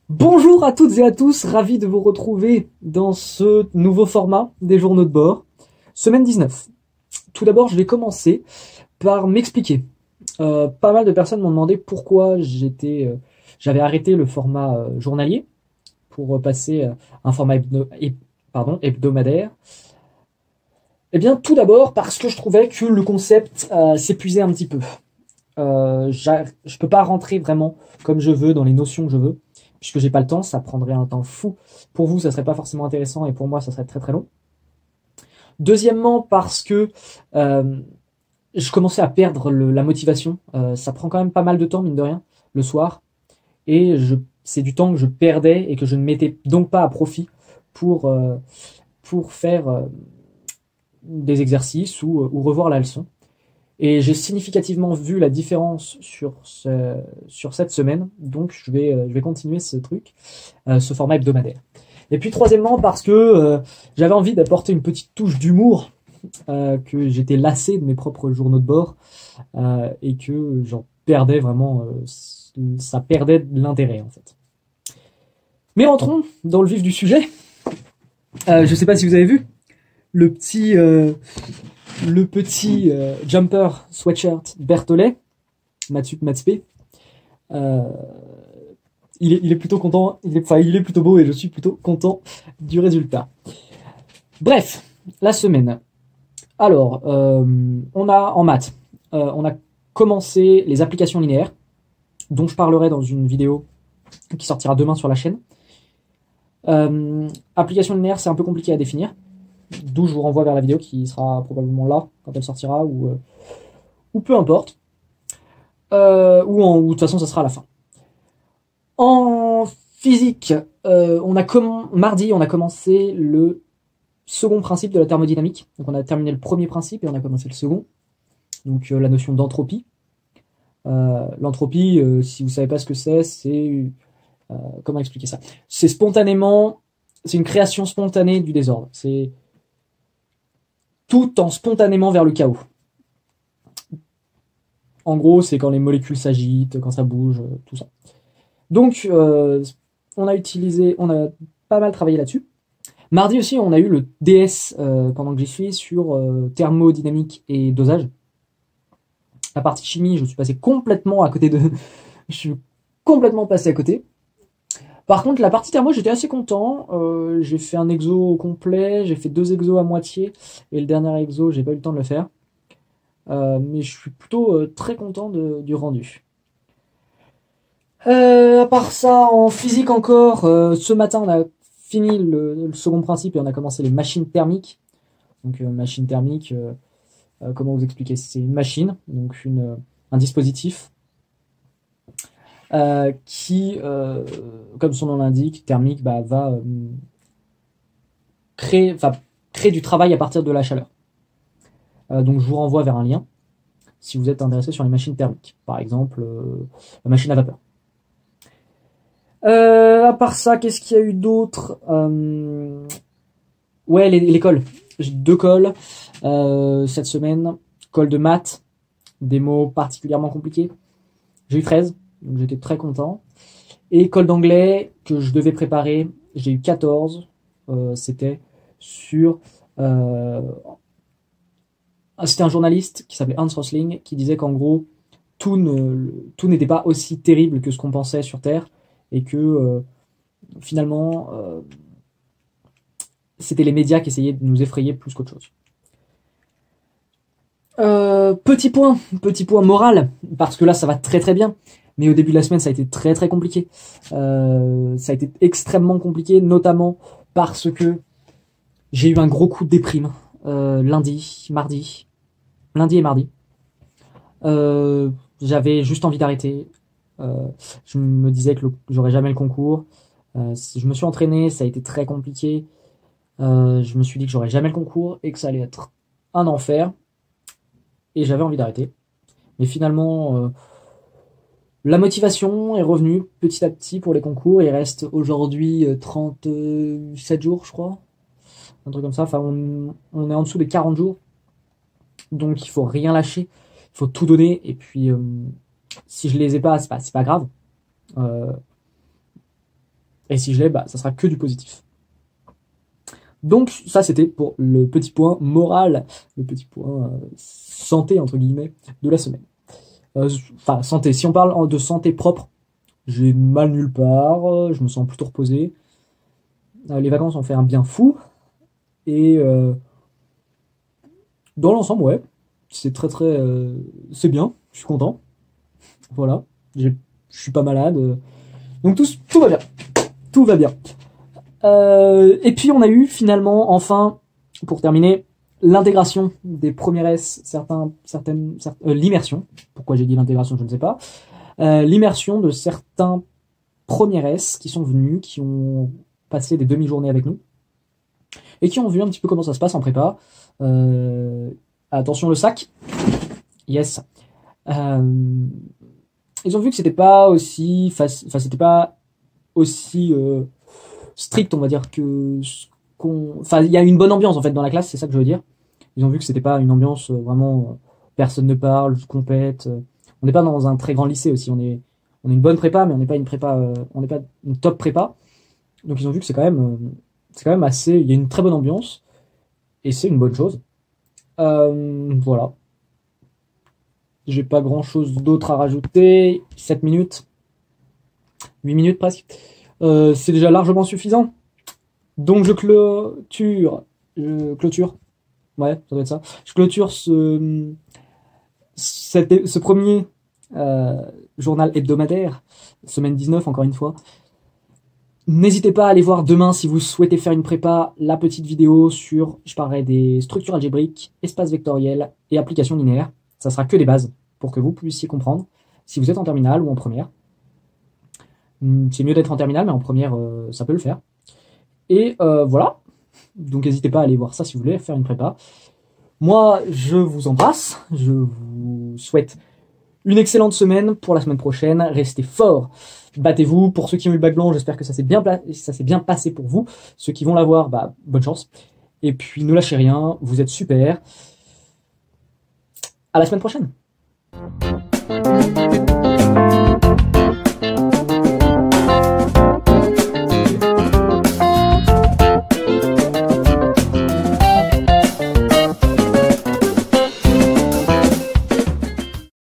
Bonjour à toutes et à tous, ravi de vous retrouver dans ce nouveau format des journaux de bord. Semaine 19. Tout d'abord, je vais commencer par m'expliquer. Pas mal de personnes m'ont demandé pourquoi j'avais arrêté le format journalier pour passer à un format hebdomadaire. Eh bien, tout d'abord parce que je trouvais que le concept s'épuisait un petit peu. Je peux pas rentrer vraiment comme je veux dans les notions que je veux, puisque j'ai pas le temps, ça prendrait un temps fou. Pour vous, ça serait pas forcément intéressant, et pour moi, ça serait très très long. Deuxièmement, parce que je commençais à perdre la motivation. Ça prend quand même pas mal de temps, mine de rien, le soir, et c'est du temps que je perdais et que je ne mettais donc pas à profit pour faire des exercices ou revoir la leçon. Et j'ai significativement vu la différence sur cette semaine, donc je vais continuer ce format hebdomadaire. Et puis troisièmement, parce que j'avais envie d'apporter une petite touche d'humour, que j'étais lassé de mes propres journaux de bord, et que j'en perdais vraiment, ça perdait de l'intérêt en fait. Mais rentrons dans le vif du sujet. Je sais pas si vous avez vu le petit jumper sweatshirt Berthollet, Matsup Matspé. Il est plutôt content, il est plutôt beau et je suis plutôt content du résultat. Bref, la semaine. Alors, on a en maths, on a commencé les applications linéaires, dont je parlerai dans une vidéo qui sortira demain sur la chaîne. Application linéaire, c'est un peu compliqué à définir, d'où je vous renvoie vers la vidéo qui sera probablement là quand elle sortira, ou peu importe, ou de toute façon ça sera à la fin. En physique, mardi, on a commencé le second principe de la thermodynamique. Donc on a terminé le premier principe et on a commencé le second. Donc la notion d'entropie. L'entropie, si vous savez pas ce que c'est comment expliquer ça? C'est une création spontanée du désordre. C'est tout tend spontanément vers le chaos. En gros, c'est quand les molécules s'agitent, quand ça bouge, tout ça. Donc, on a pas mal travaillé là-dessus. Mardi aussi, on a eu le DS pendant que j'y suis sur thermodynamique et dosage. La partie chimie, je suis passé complètement à côté de. Je suis complètement passé à côté. Par contre, la partie thermo, j'étais assez content. J'ai fait un exo complet, j'ai fait 2 exos à moitié, et le dernier exo, j'ai pas eu le temps de le faire. Mais je suis plutôt très content du rendu. À part ça, en physique encore, ce matin, on a fini le second principe et on a commencé les machines thermiques. Donc, machine thermique, comment vous expliquer? C'est une machine, donc un dispositif qui, comme son nom l'indique, thermique, va créer du travail à partir de la chaleur. Donc, je vous renvoie vers un lien si vous êtes intéressé sur les machines thermiques. Par exemple, la machine à vapeur. À part ça, qu'est-ce qu'il y a eu d'autre? Ouais, les cols. J'ai 2 cols cette semaine. Colle de maths, des mots particulièrement compliqués. J'ai eu 13, donc j'étais très content. Et colle d'anglais que je devais préparer, j'ai eu 14. C'était sur... c'était un journaliste qui s'appelait Hans Rosling qui disait qu'en gros, tout n'était pas aussi terrible que ce qu'on pensait sur Terre, et que finalement c'était les médias qui essayaient de nous effrayer plus qu'autre chose. Petit point moral, parce que là ça va très très bien, mais au début de la semaine ça a été très très compliqué. Ça a été extrêmement compliqué, notamment parce que j'ai eu un gros coup de déprime lundi et mardi. J'avais juste envie d'arrêter. Je me disais que j'aurais jamais le concours. Je me suis entraîné, ça a été très compliqué. Je me suis dit que j'aurais jamais le concours et que ça allait être un enfer. Et j'avais envie d'arrêter. Mais finalement, la motivation est revenue petit à petit pour les concours. Il reste aujourd'hui 37 jours, je crois. Un truc comme ça. Enfin, on est en dessous des 40 jours. Donc il faut rien lâcher. Il faut tout donner. Et puis, si je les ai pas, c'est pas grave. Et si je l'ai, bah, ça sera que du positif. Donc ça, c'était pour le petit point moral, le petit point santé, entre guillemets, de la semaine. Enfin, santé. Si on parle de santé propre, j'ai mal nulle part, je me sens plutôt reposé. Les vacances ont fait un bien fou. Et dans l'ensemble, ouais, c'est très très... c'est bien, je suis content. Voilà, je suis pas malade. Donc tout va bien. Tout va bien. Et puis on a eu finalement, enfin, pour terminer, l'intégration des premiers S, l'immersion. Pourquoi j'ai dit l'intégration, je ne sais pas. L'immersion de certains premiers S qui sont venus, qui ont passé des demi-journées avec nous, et qui ont vu un petit peu comment ça se passe en prépa. Attention le sac. Yes. Ils ont vu que c'était pas aussi c'était pas aussi strict, on va dire, que ce qu'on... Enfin, il y a une bonne ambiance, en fait, dans la classe, c'est ça que je veux dire. Ils ont vu que c'était pas une ambiance vraiment... personne ne parle, compète. On n'est pas dans un très grand lycée aussi. On est une bonne prépa, mais on n'est pas une prépa... on n'est pas une top prépa. Donc ils ont vu que c'est quand même assez... Il y a une très bonne ambiance. Et c'est une bonne chose. Voilà. J'ai pas grand chose d'autre à rajouter. 7 minutes. 8 minutes presque. C'est déjà largement suffisant. Donc je clôture. Ouais, ça doit être ça. Je clôture ce premier journal hebdomadaire, semaine 19 encore une fois. N'hésitez pas à aller voir demain si vous souhaitez faire une prépa, la petite vidéo sur, je parlerai des structures algébriques, espaces vectoriels et applications linéaires. Ça sera que des bases pour que vous puissiez comprendre si vous êtes en terminale ou en première. C'est mieux d'être en terminale, mais en première, ça peut le faire. Et voilà. Donc n'hésitez pas à aller voir ça si vous voulez faire une prépa. Moi, je vous embrasse. Je vous souhaite une excellente semaine pour la semaine prochaine. Restez forts. Battez-vous. Pour ceux qui ont eu le bac blanc, j'espère que ça s'est bien passé pour vous. Ceux qui vont l'avoir, bah, bonne chance. Et puis, ne lâchez rien. Vous êtes super. À la semaine prochaine.